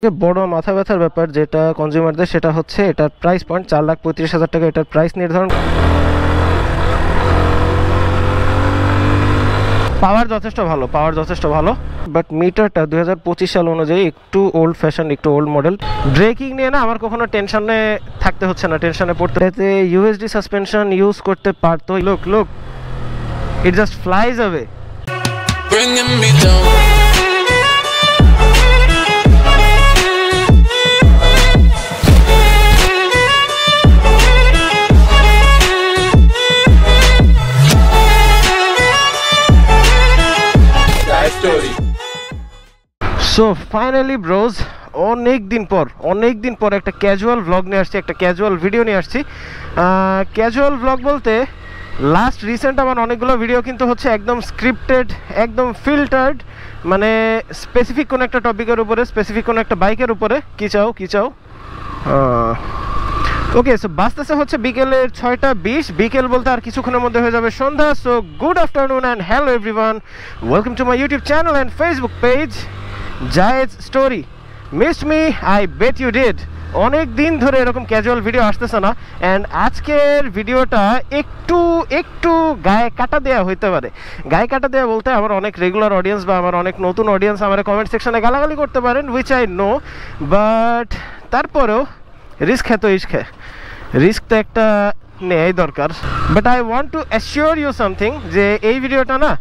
যে বড় মাথা ব্যথার ব্যাপার যেটা কনজিউমারদের, সেটা হচ্ছে এটার প্রাইস পয়েন্ট 4,35,000 টাকা এটার প্রাইস নির্ধারণ। পাওয়ার যথেষ্ট ভালো, বাট মিটারটা 2025 সাল অনুযায়ী একটু ওল্ড ফ্যাশন, একটু ওল্ড মডেল। ব্রেকিং নিয়ে না আমার কখনো টেনশনে থাকতে হচ্ছে না, টেনশনে পড়তে। এতে ইউএসডি সাসপেনশন ইউজ করতে পারতো। Look it just flies away. Bringing me down. So finally Broz, অনেক দিন পর একটা ক্যাজুয়াল ভ্লগ নিয়ে আসছি, একটা ক্যাজুয়াল ভিডিও নিয়ে আসছি। ক্যাজুয়াল ভ্লগ বলতে লাস্ট রিসেন্ট আমার অনেকগুলো ভিডিও কিন্তু হচ্ছে একদম স্ক্রিপ্টেড, একদম ফিল্টার্ড, মানে স্পেসিফিক কোনো একটা টপিকের উপরে, স্পেসিফিক কোনো একটা বাইকের উপরে। কি চাও ওকে। সো বাসতেছে হচ্ছে বিকেলের 6:20, বিকেল বলতে আর কিছুক্ষণের মধ্যে হয়ে যাবে সন্ধ্যা। So good afternoon and hello everyone, welcome to my YouTube channel and Facebook page Zayed story. Missed me? I bet you did. অনেক দিন ধরে এরকম ক্যাজুয়াল ভিডিও আসতেছে না, অ্যান্ড আজকের ভিডিওটা একটু গায়ে কাটা দেওয়া হইতে পারে। গায়ে কাটা দেওয়া বলতে আমার অনেক রেগুলার অডিয়েন্স বা আমার অনেক নতুন অডিয়েন্স আমার কমেন্ট সেকশনে গালাগালি করতে পারেন, হুইচ আই নো, বাট তারপরেও রিস্ক হ্যাঁ তো ইস্ক হ্যাঁ, রিস্ক তো একটা নেয়াই দরকার। But I want to assure you something, যে এই ভিডিওটা না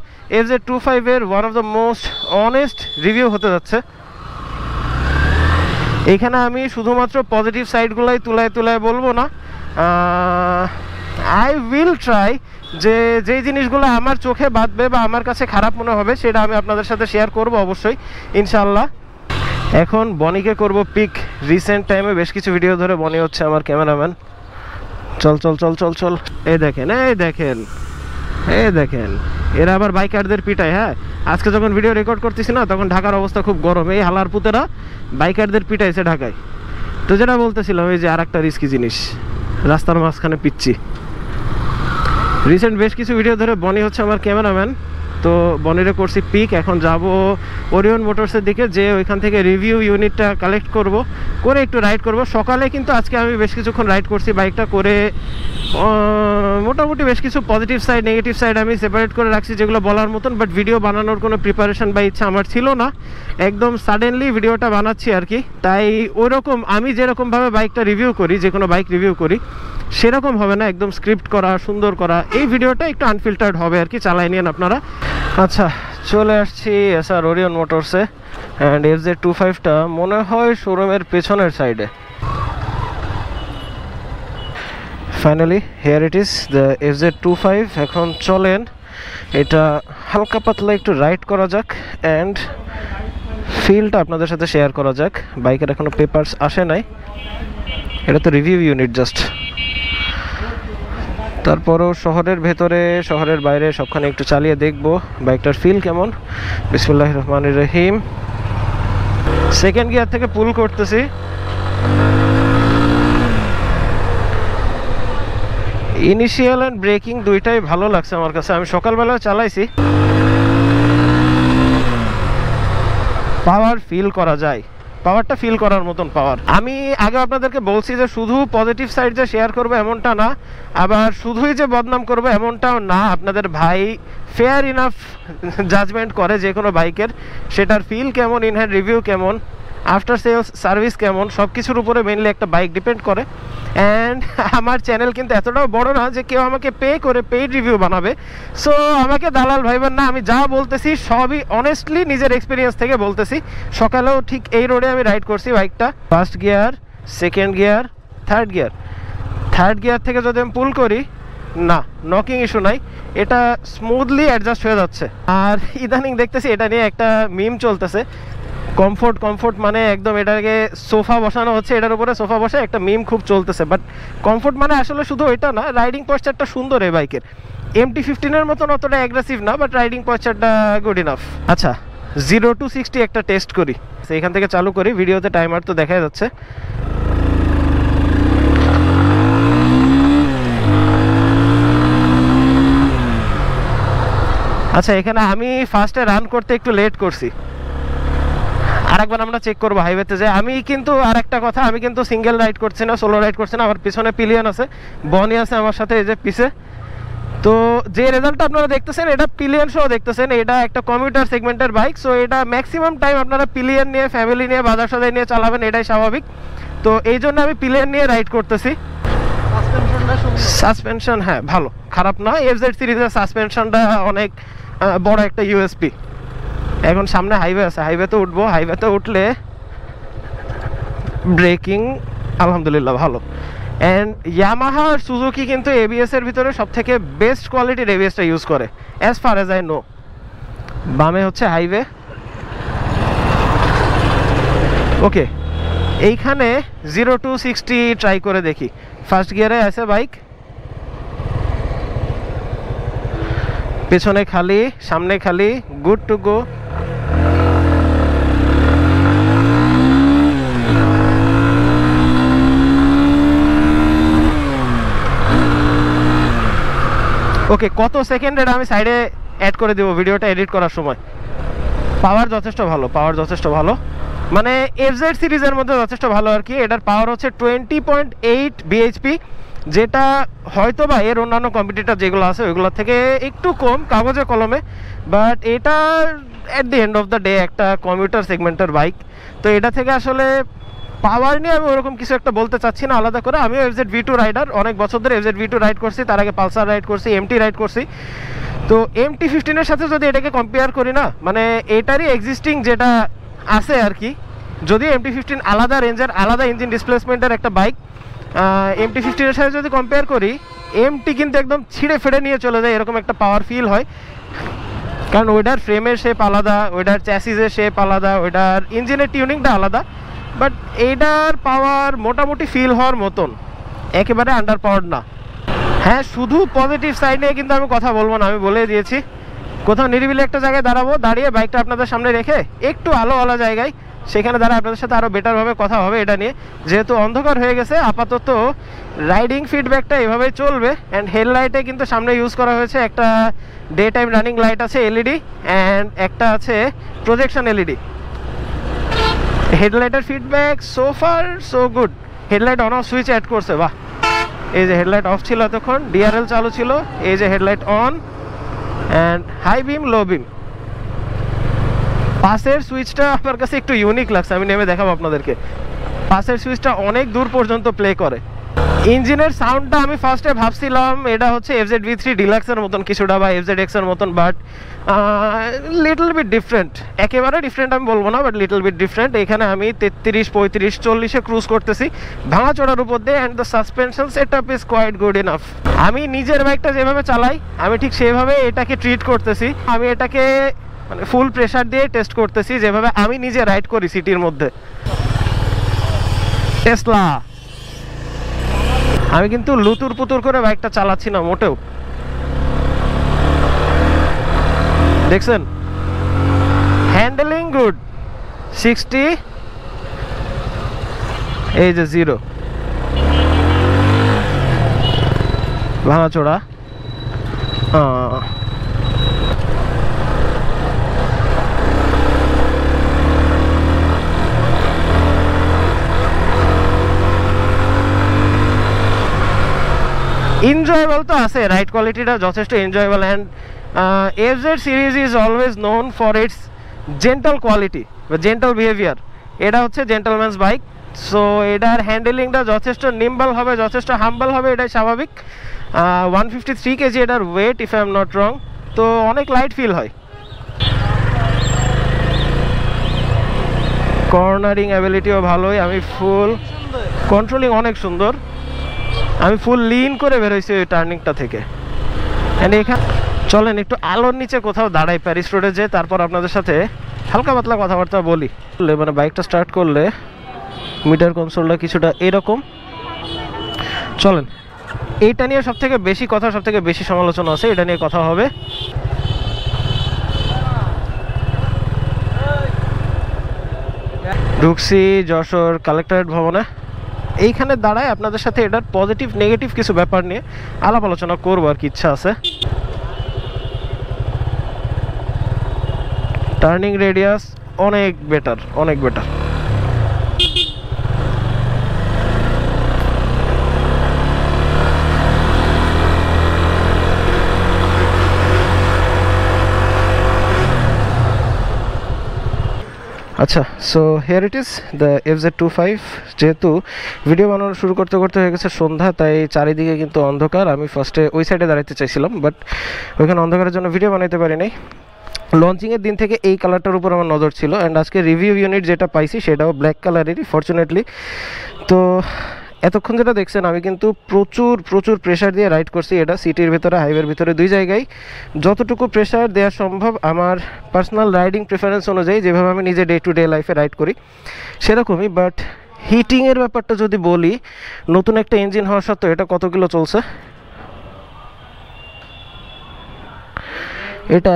FZ25 এর one of the most honest review হতে যাচ্ছে। এইখানে আমি শুধুমাত্র পজিটিভ সাইডগুলাই তুলায় বলবো না। আই উইল ট্রাই যে যেই জিনিসগুলো আমার চোখে বাঁধবে বা আমার কাছে খারাপ মনে হবে সেটা আমি আপনাদের সাথে শেয়ার করব অবশ্যই, ইনশাল্লাহ। এখন বনিকে করব পিক। রিসেন্ট টাইমে বেশ কিছু ভিডিও ধরে বনি হচ্ছে আমার ক্যামেরাম্যান। চল। এই দেখেন এরা আবার বাইকারদের পিটায়। হ্যাঁ, আজকে যখন ভিডিও রেকর্ড করতেছি না, তখন ঢাকার অবস্থা খুব গরম। এই হালার পুতেরা বাইকারদের পিটাইছে ঢাকায়। তো যেটা বলতেছিলাম, এই যে আর একটা রিস্কি জিনিস, রাস্তার মাঝখানে পিচ্ছি। রিসেন্ট বেশ কিছু ভিডিও ধরে বনি হচ্ছে আমার ক্যামেরাম্যান। তো বনিরে করছি পিক। এখন যাব ওরিয়ন মোটরসের দিকে, যে ওইখান থেকে রিভিউ ইউনিটটা কালেক্ট করে একটু রাইড করব। সকালে কিন্তু আজকে আমি বেশ কিছুক্ষণ রাইড করছি বাইকটা করে। মোটামুটি বেশ কিছু পজিটিভ সাইড, নেগেটিভ সাইড আমি সেপারেট করে রাখছি যেগুলো বলার মতন, বাট ভিডিও বানানোর কোনো প্রিপারেশন বা ইচ্ছা আমার ছিল না। একদম সাডেনলি ভিডিওটা বানাচ্ছি আর কি। তাই ওইরকম আমি যেরকমভাবে বাইকটা রিভিউ করি, যে কোনো বাইক রিভিউ করি, সেরকম হবে না, একদম স্ক্রিপ্ট করা, সুন্দর করা। এই ভিডিওটা একটু আনফিল্টার্ড হবে আর কি, চালাই নিন আপনারা। আচ্ছা, চলে আসছি এসআর ওরিয়ন মোটরসে, অ্যান্ড FZ25টা মনে হয় শোরুমের পেছনের সাইডে। Finally here it is, the FZ25। এখন চলেন এটা হালকা পাতলা একটু রাইড করা যাক, অ্যান্ড ফিলটা আপনাদের সাথে শেয়ার করা যাক। বাইকের এখনো পেপারস আসে নাই, এটা তো রিভিউ ইউনিট জাস্ট। তারপরও শহরের ভেতরে, শহরের বাইরে সবখানে একটু চালিয়ে দেখবো বাইকটার ফিল কেমন। বিসমিল্লাহির রহমানির রহিম। সেকেন্ড গিয়ার থেকে পুল করতেছি। ইনিশিয়াল অ্যান্ড ব্রেকিং দুইটাই ভালো লাগছে আমার কাছে। আমি সকালবেলা চালাইছি, পাওয়ার ফিল করা যায়, পাওয়ারটা ফিল করার মতন পাওয়ার। আমি আগে আপনাদেরকে বলছি যে শুধু পজিটিভ সাইড যে শেয়ার করবো এমনটা না, আবার শুধুই যে বদনাম করবো এমনটাও না। আপনাদের ভাই ফেয়ার ইনাফ জাজমেন্ট করে যে কোনো বাইকের, সেটার ফিল কেমন, ইনহ্যান্ড রিভিউ কেমন, আফটার সেলস সার্ভিস কেমন, সব কিছুর উপরে মেনলি একটা বাইক ডিপেন্ড করে। অ্যান্ড আমার চ্যানেল কিন্তু এতটাও বড় না যে কেউ আমাকে পে করে পেইড রিভিউ বানাবে। সো আমাকে দালাল ভাইবেন না, আমি যা বলতেছি সবই অনেস্টলি নিজের এক্সপিরিয়েন্স থেকে বলতেছি। সকালেও ঠিক এই রোডে আমি রাইড করছি বাইকটা, first gear, second gear, third gear থেকে যদি আমি পুল করি, না নকিং ইস্যু নাই, এটা স্মুথলি অ্যাডজাস্ট হয়ে যাচ্ছে। আর ইদানিং দেখতেছি এটা নিয়ে একটা মিম চলতেছে, কমফোর্ট মানে একদম এটাকে সোফা বসানো হচ্ছে, এটার উপরে সোফা বসে একটা মিম খুব চলতেছে। বাট কমফোর্ট মানে আসলে শুধু এটা না, রাইডিং পশ্চারটা সুন্দর এই বাইকের। MT-15 এর মতন অতটা অ্যাগ্রেসিভ না, বাট রাইডিং পশ্চারটা গুড ইনাফ। আচ্ছা, 0 to 60 একটা টেস্ট করি। এখান থেকে চালু করি, ভিডিওতে টাইমার তো দেখা যাচ্ছে। আচ্ছা, এখানে আমি ফার্স্টে রান করতে একটু লেট করছি। আরেকবার আমরা চেক করবো হাইওয়েতে যে। আমি কিন্তু আর একটা কথা, আমি কিন্তু সিঙ্গেল রাইড করছি না, সোলো রাইড করছি না, আমার পিছনে পিলিয়ন আছে, বনি আছে আমার সাথে এই যে পিছে। তো যে রেজাল্টটা আপনারা দেখতেছেন এটা পিলিয়ন সহ দেখতেছেন, এটা একটা কমিউটার সেগমেন্টের বাইক। সো এটা ম্যাক্সিমাম টাইম আপনারা পিলিয়ন নিয়ে, ফ্যামিলি নিয়ে, বাজার সদাই নিয়ে চালাবেন, এটাই স্বাভাবিক। তো এই জন্য আমি পিলিয়ন নিয়ে রাইড করতেছি। সাসপেনশন হ্যাঁ ভালো, খারাপ না। এফজেড সিরিজের সাসপেনশনটা অনেক বড় একটা ইউএসপি। এখন সামনে হাইওয়ে আছে, হাইওয়েতে উঠবো, হাইওয়েতে উঠলে ব্রেকিং আলহামদুলিল্লাহ ভালো। অ্যান্ড ইয়ামাহা আর সুজুকি কিন্তু এবিএস এর ভিতরে সব থেকে বেস্ট কোয়ালিটির এবিএসটা ইউজ করে, as far as I know. বামে হচ্ছে হাইওয়ে। ওকে, এইখানে 0 to 60 ট্রাই করে দেখি। ফার্স্ট গিয়ারে আছে বাইক, পেছনে খালি, সামনে খালি, গুড টু গো। ওকে, কত সেকেন্ড এটা আমি সাইডে অ্যাড করে দেবো ভিডিওটা এডিট করার সময়। পাওয়ার যথেষ্ট ভালো, পাওয়ার যথেষ্ট ভালো, মানে এফজেড সিরিজের মধ্যে যথেষ্ট ভালো আর কি। এটার পাওয়ার হচ্ছে 20.8 বিএইচপি, যেটা হয়তো বা এর অন্যান্য কম্পিটিটর যেগুলো আছে ওইগুলোর থেকে একটু কম কাগজে কলমে, বাট এটা at the end of the day একটা কমিউটার সেগমেন্টের বাইক। তো এটা থেকে আসলে পাওয়ার নিয়ে আমি ওরকম কিছু একটা বলতে চাচ্ছি না আলাদা করে। আমিও এফজেড ভি টু রাইডার, অনেক বছর ধরে এফজেড ভি টু রাইড করছি, তার আগে পালসার রাইড করছি, এমটি রাইড করছি। তো MT-15 সাথে যদি এটাকে কম্পেয়ার করি না, মানে এটারই এক্সিস্টিং যেটা আছে আর কি, যদি MT-15 আলাদা রেঞ্জের, আলাদা ইঞ্জিন ডিসপ্লেসমেন্টের একটা বাইক, MT-15 সাথে যদি কম্পেয়ার করি, এমটি কিন্তু একদম ছিঁড়ে ফেড়ে নিয়ে চলে যায়, এরকম একটা পাওয়ার ফিল হয়। কারণ ওইটার ফ্রেমের শেপ আলাদা, ওইটার চ্যাসিসের শেপ আলাদা, ওইটার ইঞ্জিনের টিউনিংটা আলাদা, বাট এইটার পাওয়ার মোটামুটি ফিল হওয়ার মতন, একেবারে আন্ডার পাওয়ার না। হ্যাঁ, শুধু পজিটিভ সাইড নিয়ে কিন্তু আমি কথা বলবো না, আমি বলে দিয়েছি। কোথাও নিরিবিলি একটা জায়গায় দাঁড়াবো, দাঁড়িয়ে বাইকটা আপনাদের সামনে রেখে একটু আলোওয়ালা জায়গায়, সেখানে দাঁড়া আপনাদের সাথে আরও বেটারভাবে কথা হবে এটা নিয়ে। যেহেতু অন্ধকার হয়ে গেছে, আপাতত রাইডিং ফিডব্যাকটা এভাবেই চলবে। অ্যান্ড হেডলাইটে কিন্তু সামনে ইউজ করা হয়েছে একটা ডে টাইম রানিং লাইট আছে এলইডি, অ্যান্ড একটা আছে প্রজেকশন এলইডি। হেডলাইটের feedback so far so good. Headlight on off switch add করছে, বাহ। এই যে হেডলাইট অফ ছিল এতক্ষণ, ডিআরএল চালু ছিল, এই যে headlight on, and high beam, low beam. পাশের সুইচটা আমার কাছে একটু ইউনিক লাগছে, আমি নেমে দেখাবো আপনাদেরকে। পাশের সুইচটা অনেক দূর পর্যন্ত প্লে করে। ইঞ্জিনের সাউন্ডটা আমি ফার্স্টে ভাবছিলাম এটা হচ্ছে এফজেড ভি থ্রি ডিলাক্সের মতন কিছুটা, বা এফজেড এক্সের মতন, বাট লিটল বিট ডিফারেন্ট। একেবারে ডিফারেন্ট আমি বলবো না, বাট লিটল বিট ডিফারেন্ট। এখানে আমি 33, 35, 40-এ ক্রুজ করতেছি ভাঙাচোড়ার উপর দিয়ে, and the suspension setup is quite good enough. আমি নিজের বাইকটা যেভাবে চালাই আমি ঠিক সেভাবে এটাকে ট্রিট করতেছি। আমি এটাকে মানে ফুল প্রেশার দিয়ে টেস্ট করতেছি, যেভাবে আমি নিজে রাইড করি সিটির মধ্যে। টেসলা, আমি কিন্তু লুতুর পুতুর করে বাইকটা চালাচ্ছি না মোটেও, দেখছেন? হ্যান্ডেলিং গুড, 60, এই যে 0, ভাঙাচোড়া। এনজয়েবল তো আছে, রাইড কোয়ালিটিটা যথেষ্ট enjoyable. And FZ series is always known for its gentle quality বা জেন্টাল বিহেভিয়ার। এটা হচ্ছে জেন্টালম্যানস বাইক, সো এটার হ্যান্ডেলিংটা যথেষ্ট নিম্বল হবে, যথেষ্ট হাম্বল হবে, এটাই স্বাভাবিক। 153 কেজি এটার weight, if I am not wrong. তো অনেক লাইট ফিল হয়। কর্নারিং অ্যাবিলিটিও ভালোই, আমি ফুল কন্ট্রোলিং অনেক সুন্দর। আমি ফুল লিন করে বেরোইছি ওই টার্নিংটা থেকে। অ্যান্ড এখানে চলেন একটু আলোর নিচে কোথাও দাঁড়াই প্যারিস রোডে, যে তারপর আপনাদের সাথে হালকা পাতলা কথাবার্তা বলি। মানে বাইকটা স্টার্ট করলে মিটার কনসোলটা কিছুটা এরকম। চলেন, এইটা নিয়ে সব থেকে বেশি কথা, সব থেকে বেশি সমালোচনা আছে, এটা নিয়ে কথা হবে। ঢুকছি যশোর কালেক্টরেট ভবনে। এইখানে দাঁড়ায় আপনাদের সাথে এটার পজিটিভ নেগেটিভ কিছু ব্যাপার নিয়ে আলাপ আলোচনা করবো আর কি, ইচ্ছা আছে। টার্নিং রেডিয়াস অনেক বেটার, অনেক বেটার। আচ্ছা, so here it is the FZ25। যেহেতু ভিডিও বানানো শুরু করতে করতে হয়ে গেছে সন্ধ্যা, তাই চারিদিকে কিন্তু অন্ধকার। আমি ফার্স্টে ওই সাইডে দাঁড়াতে চাইছিলাম, বাট ওইখানে অন্ধকারের জন্য ভিডিও বানাইতে পারি নাই। লঞ্চিংয়ের দিন থেকে এই কালারটার উপর আমার নজর ছিল, অ্যান্ড আজকে রিভিউ ইউনিট যেটা পাইছি সেটাও ব্ল্যাক কালারেরই ফরচুনেটলি। তো এতক্ষণ যেটা দেখছেন আমি কিন্তু প্রচুর প্রচুর প্রেশার দিয়ে রাইড করছি। এটা সিটির ভিতরে, হাইওয়ের ভিতরে, দুই জায়গায় যতটুকু প্রেশার দেওয়া সম্ভব আমার পার্সোনাল রাইডিং প্রেফারেন্স অনুযায়ী, যেভাবে আমি নিজে ডে টু ডে লাইফে রাইড করি সেরকমই। বাট হিটিংয়ের ব্যাপারটা যদি বলি, নতুন একটা ইঞ্জিন হওয়া সত্ত্বেও এটা কত কিলো চলছে, এটা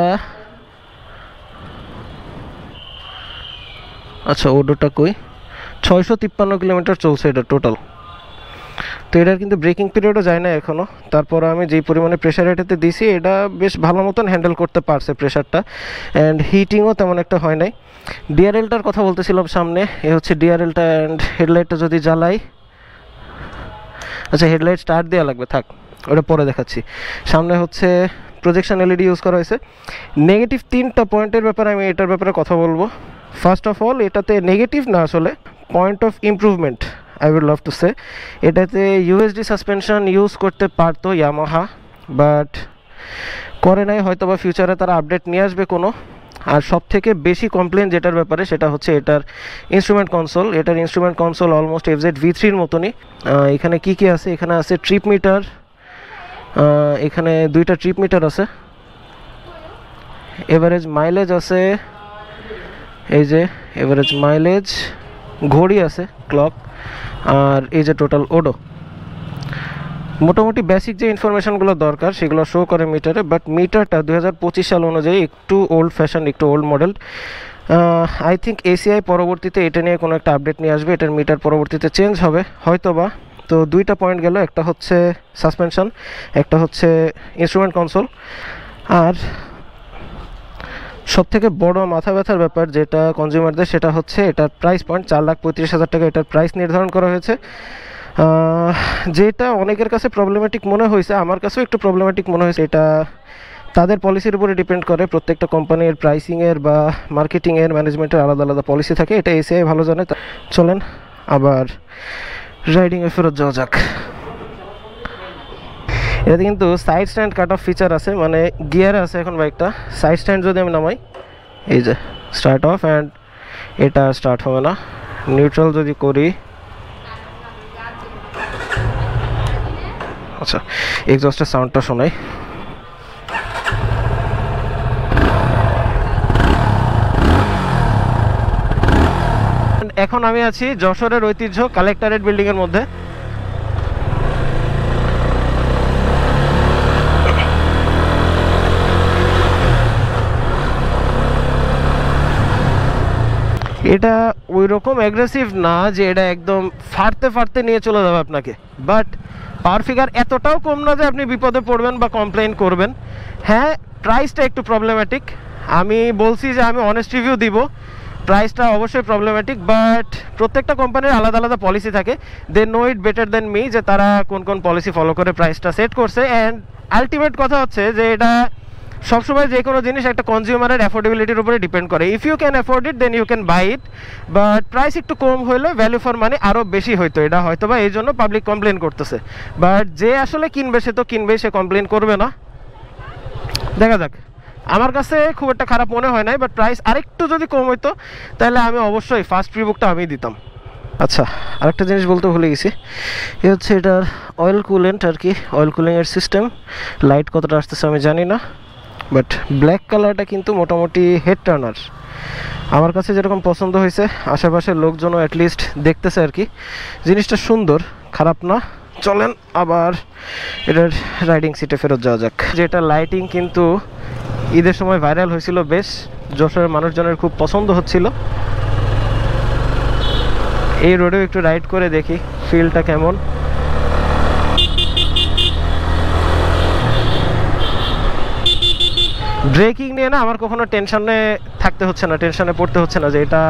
আচ্ছা ওডোটা কই, 653 কিলোমিটার চলছে এটা টোটাল। তো এটার কিন্তু ব্রেকিং পিরিয়ডও যায় না এখনও। তারপর আমি যেই পরিমাণে প্রেশার এটাতে দিছি, এটা বেশ ভালো মতন হ্যান্ডেল করতে পারছে প্রেশারটা, অ্যান্ড হিটিংও তেমন একটা হয় নাই। ডিআরএলটার কথা বলতেছিলাম সামনে, এ হচ্ছে ডিআরএলটা। অ্যান্ড হেডলাইটটা যদি জ্বালাই, আচ্ছা হেডলাইট স্টার্ট দেওয়া লাগবে, থাক ওটা পরে দেখাচ্ছি। সামনে হচ্ছে প্রজেকশন এলইডি ইউজ করা হয়েছে। নেগেটিভ 3টা পয়েন্টের ব্যাপারে আমি এটার ব্যাপারে কথা বলবো। ফার্স্ট অফ অল, এটাতে নেগেটিভ না, আসলে point of improvement I would love to say. এটাতে ইউএসডি সাসপেনশন ইউজ করতে পারতো ইয়ামাহা, বাট করে নাই, হয়তো বা ফিউচারে তারা আপডেট নিয়ে আসবে কোনো। আর সব থেকে বেশি কমপ্লেন যেটার ব্যাপারে সেটা হচ্ছে এটার ইনস্ট্রুমেন্ট কনসোল। এটার ইনস্ট্রুমেন্ট কনসোল অলমোস্ট FZ-V3-র মতনই। এখানে কি কি আছে, এখানে আছে ট্রিপ মিটার, এখানে 2টা ট্রিপ মিটার আছে, এভারেজ মাইলেজ আছে, এই যে এভারেজ মাইলেজ, ঘড়ি আছে ক্লক, আর এই যে টোটাল ওডো। মোটামুটি বেসিক যে ইনফরমেশনগুলো দরকার সেগুলো শো করে মিটারে। বাট মিটারটা 2025 সাল অনুযায়ী একটু ওল্ড ফ্যাশন, একটু old model. I think ACI পরবর্তীতে এটা নিয়ে কোনো একটা আপডেট নিয়ে আসবে, এটার মিটার পরবর্তীতে চেঞ্জ হবে হয়তো বা। তো 2টা পয়েন্ট গেল, একটা হচ্ছে সাসপেনশন, একটা হচ্ছে ইনস্ট্রুমেন্ট কনসোল। আর সবথেকে বড় মাথা ব্যথার ব্যাপার যেটা কনজিউমারদের, সেটা হচ্ছে এটার প্রাইস পয়েন্ট। 4,35,000 টাকা এটার প্রাইস নির্ধারণ করা হয়েছে, যেটা অনেকের কাছে প্রবলেমেটিক মনে হয়েছে, আমার কাছেও একটু প্রবলেমেটিক মনে হয়েছে। এটা তাদের পলিসির উপরে ডিপেন্ড করে। প্রত্যেকটা কোম্পানির প্রাইসিংয়ের বা মার্কেটিংয়ের, ম্যানেজমেন্টের আলাদা আলাদা পলিসি থাকে, এটা এসিআই ভালো জানে। চলেন আবার রাইডিংয়ে ফেরত যাওয়া যাক। এটাতে কিন্তু side stand cut off feature আছে, মানে গিয়ারে আছে এখন বাইকটা। সাইড স্ট্যান্ড যদি আমি নামাই, এই যে স্টার্ট অফ, অ্যান্ড এটা স্টার্ট হবে না। নিউট্রাল যদি করি, আচ্ছা এক্সস্টের সাউন্ডটা শোনাই। এখন আমি আছি যশোরের ঐতিহ্য কালেক্টরেট বিল্ডিংয়ের মধ্যে। এটা ওই রকম অ্যাগ্রেসিভ না যে এটা একদম ফাড়তে ফাড়তে নিয়ে চলে যাবে আপনাকে, বাট পাওয়ার ফিগার এতটাও কম না যে আপনি বিপদে পড়বেন বা কমপ্লেন করবেন। হ্যাঁ, প্রাইসটা একটু প্রবলেম্যাটিক। আমি বলছি যে আমি অনেস্ট রিভিউ দিব, প্রাইসটা অবশ্যই প্রবলেম্যাটিক, বাট প্রত্যেকটা কোম্পানির আলাদা আলাদা পলিসি থাকে। They know it better than me যে তারা কোন কোন পলিসি ফলো করে প্রাইসটা সেট করছে। অ্যান্ড আলটিমেট কথা হচ্ছে যে এটা সবসময় যে কোনো জিনিস একটা কনজিউমারের অ্যাফোর্ডেবিলিটির উপরে ডিপেন্ড করে। If you can afford it then you can buy it, but price একটু কম হইলে ভ্যালু ফর মানি আরও বেশি হইতো। এটা হয়তো বা এই জন্য পাবলিক কমপ্লেন করতেছে, বাট যে আসলে কিনবে সে তো কিনবেই, সে কমপ্লেন করবে না। দেখা যাক, আমার কাছে খুব একটা খারাপ মনে হয় নাই, বাট প্রাইস আরেকটু যদি কম হইতো তাহলে আমি অবশ্যই ফার্স্ট প্রি বুকটা আমি দিতাম। আচ্ছা, আরেকটা জিনিস বলতে ভুলে গেছি, এ হচ্ছে এটার অয়েল কুলেন্ট আর কি, অয়েল কুলিংয়ের সিস্টেম। লাইট কতটা আসতেছে আমি জানি না, বাট ব্ল্যাক কালারটা কিন্তু মোটামুটি হেড টার্নার আমার কাছে যেরকম পছন্দ হয়েছে, আশেপাশের লোকজনও অ্যাটলিস্ট দেখতেছে আর কি। জিনিসটা সুন্দর, খারাপ না। চলেন আবার এটার রাইডিং সিটে ফেরত যাওয়া যাক। যেটা লাইটিং কিন্তু ঈদের সময় ভাইরাল হয়েছিল বেশ, যশোরের মানুষজনের খুব পছন্দ হচ্ছিল। এই রোডেও একটু রাইড করে দেখি ফিলটা কেমন। ব্রেকিং নিয়ে না আমার কখনো টেনশনে থাকতে হচ্ছে না, টেনশনে পড়তে হচ্ছে না যে এটা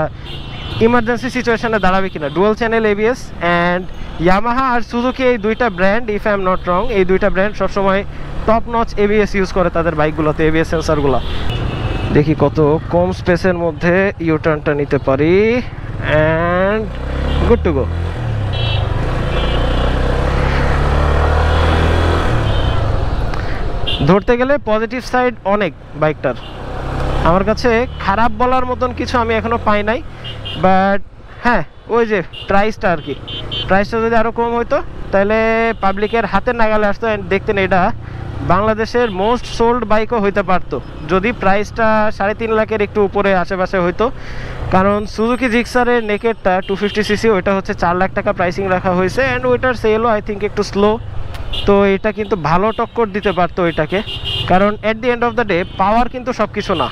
ইমার্জেন্সি সিচুয়েশনে দাঁড়াবে কিনা। Dual channel ABS and Yamaha আর সুজুকি, এই দুইটা brand, if I am not wrong, এই দুইটা ব্র্যান্ড সবসময় টপ নচ এবিএস ইউজ করে তাদের বাইকগুলোতে, এবিএস সেন্সারগুলো। দেখি কত কম স্পেসের মধ্যে ইউটার্নটা নিতে পারি, অ্যান্ড গুড টু গো। ধরতে গেলে পজিটিভ সাইড অনেক বাইকটার, আমার কাছে খারাপ বলার মতন কিছু আমি এখনও পাই নাই। বাট হ্যাঁ, ওই যে প্রাইসটা আর কি, প্রাইসটা যদি আরও কম হইতো তাহলে পাবলিকের হাতে নাগালে আসতো, দেখতেন এটা বাংলাদেশের মোস্ট সোল্ড বাইকও হইতে পারতো যদি প্রাইসটা 3.5 লাখের একটু উপরে আশেপাশে হইতো। কারণ সুজুকি জিক্সারের নেকেটটা 250cc, ওইটা হচ্ছে 4 লাখ টাকা প্রাইসিং রাখা হয়েছে, অ্যান্ড ওইটার সেলও আই থিঙ্ক একটু স্লো। তো এটা কিন্তু ভালো টক্কর দিতে পারতো ওইটাকে, কারণ at the end of the day power কিন্তু সব কিছু না,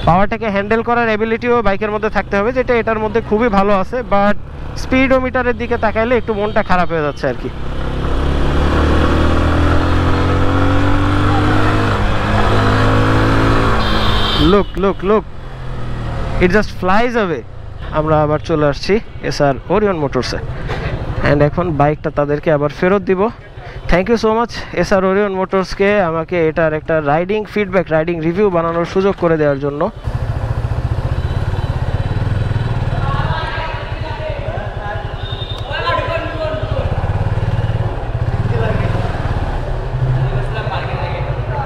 পাওয়ারটাকে হ্যান্ডেল করার এবিলিটিও বাইকের মধ্যে থাকতে হবে, যেটা এটার মধ্যে খুবই ভালো আছে। বাট স্পিডোমিটারের দিকে তাকাইলে একটু মনটা খারাপ হয়ে যাচ্ছে আর কি। Look look look, it just flies away. আমরা আবার চলে আসছি এসআর ওরিয়ন মোটরসে, অ্যান্ড এখন বাইকটা তাদেরকে আবার ফেরত দিব। Thank you so much SR Orion মোটরসকে আমাকে এটার একটা রাইডিং ফিডব্যাক, রাইডিং রিভিউ বানানোর সুযোগ করে দেওয়ার জন্য।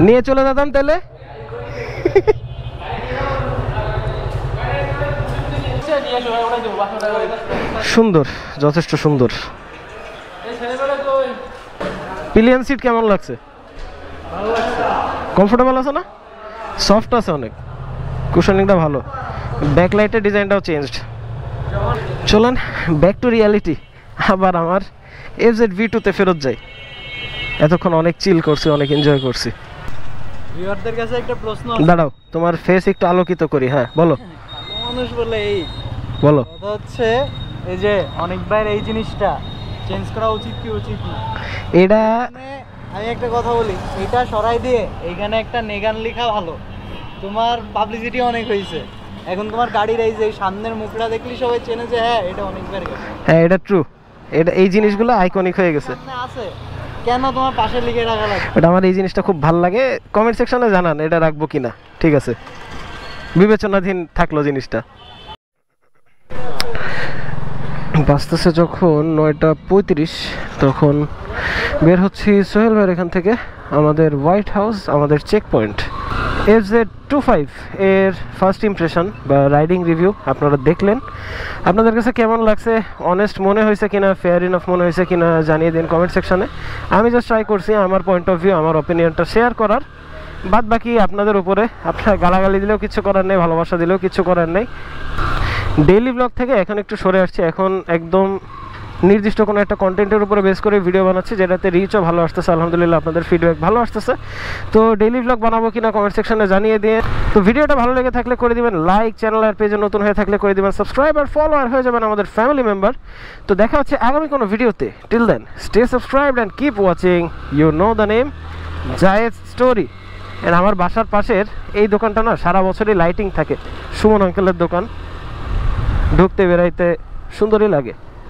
নিয়ে চলে যেতাম তাহলে। সুন্দর, যথেষ্ট সুন্দর। পিলিয়ন সিট কেমন লাগছে? কমফোর্টেবল আছে না? সফট আছে অনেক, কুশনিংটা ভালো, ব্যাকলাইটের ডিজাইনটাও চেঞ্জড। চলেন ব্যাক টু রিয়ালিটি, আবার আমার এফজেড V2-তে ফেরত যাই। এতক্ষণ অনেক চিল করছি, অনেক এনজয় করছি। ভিউয়ারদের কাছে একটা প্রশ্ন, দাঁড়াও তোমার ফেস একটু আলোকিত করি। হ্যাঁ বলো। মানুষ বলে এই বলো, কথা হচ্ছে এই যে অনেকবার এই জিনিসটা চেঞ্জ করা উচিত কি উচিত না, এটা আমি একটা কথা বলি, এটা সরাই দিয়ে এইখানে একটা নেগান লেখা ভালো, তোমার পাবলিসিটি অনেক হয়েছে। এখন তোমার গাড়ির এই যে সামনের মুখটা দেখলি সবাই চেনে যে হ্যাঁ এটা অনেকবার গেছে। হ্যাঁ এটা ট্রু, এটা এই জিনিসগুলো আইকনিক হয়ে গেছে। আছে কেন তোমার পাশে লিখে রাখা লাগে? এটা আমার এই জিনিসটা খুব ভালো লাগে, কমেন্ট সেকশনে জানান এটা রাখবো কিনা। ঠিক আছে, বিবেচনাধীন থাকলো জিনিসটা। বাজতেছে যখন 9:35, তখন বের হচ্ছি সোহেল ভাইয়ের এখান থেকে আমাদের হোয়াইট হাউস, আমাদের চেক পয়েন্ট। FZ25 এর ফার্স্ট ইমপ্রেশন বা রাইডিং রিভিউ আপনারা দেখলেন, আপনাদের কাছে কেমন লাগছে, অনেস্ট মনে হয়েছে কিনা, ফেয়ার ইনাফ মনে হয়েছে কিনা জানিয়ে দিন কমেন্ট সেকশনে। আমি জাস্ট ট্রাই করছি আমার পয়েন্ট অফ ভিউ, আমার অপিনিয়নটা শেয়ার করার, বাদ বাকি আপনাদের উপরে। আপনারা গালাগালি দিলেও কিছু করার নেই, ভালোবাসা দিলেও কিছু করার নেই। ডেইলি ব্লগ থেকে এখন একটু সরে আসছি, এখন একদম নির্দিষ্ট কোনো একটা কন্টেন্টের উপরে বেস করে ভিডিও বানাচ্ছি, যেটাতে রিচও ভালো আসতেছে আলহামদুলিল্লাহ, আপনাদের ফিডব্যাক ভালো আসতেছে। তো ডেইলি ব্লগ বানাবো কিনা কমেন্ট সেকশনে জানিয়ে দিয়ে। তো ভিডিওটা ভালো লেগে থাকলে করে দিবেন লাইক, চ্যানেল আর পেজে নতুন হয়ে থাকলে করে দিবেন সাবস্ক্রাইব, আর ফলোয়ার হয়ে যাবেন আমাদের ফ্যামিলি মেম্বার। তো দেখা হচ্ছে আগামী কোনো ভিডিওতে। Till then stay subscribed and keep watching, you know the name, Zayed story. And আমার বাসার পাশের এই দোকানটা না সারা বছরই লাইটিং থাকে, সুমন আঙ্কেলের দোকান, ঢুকতে বেরাইতে সুন্দরই লাগে।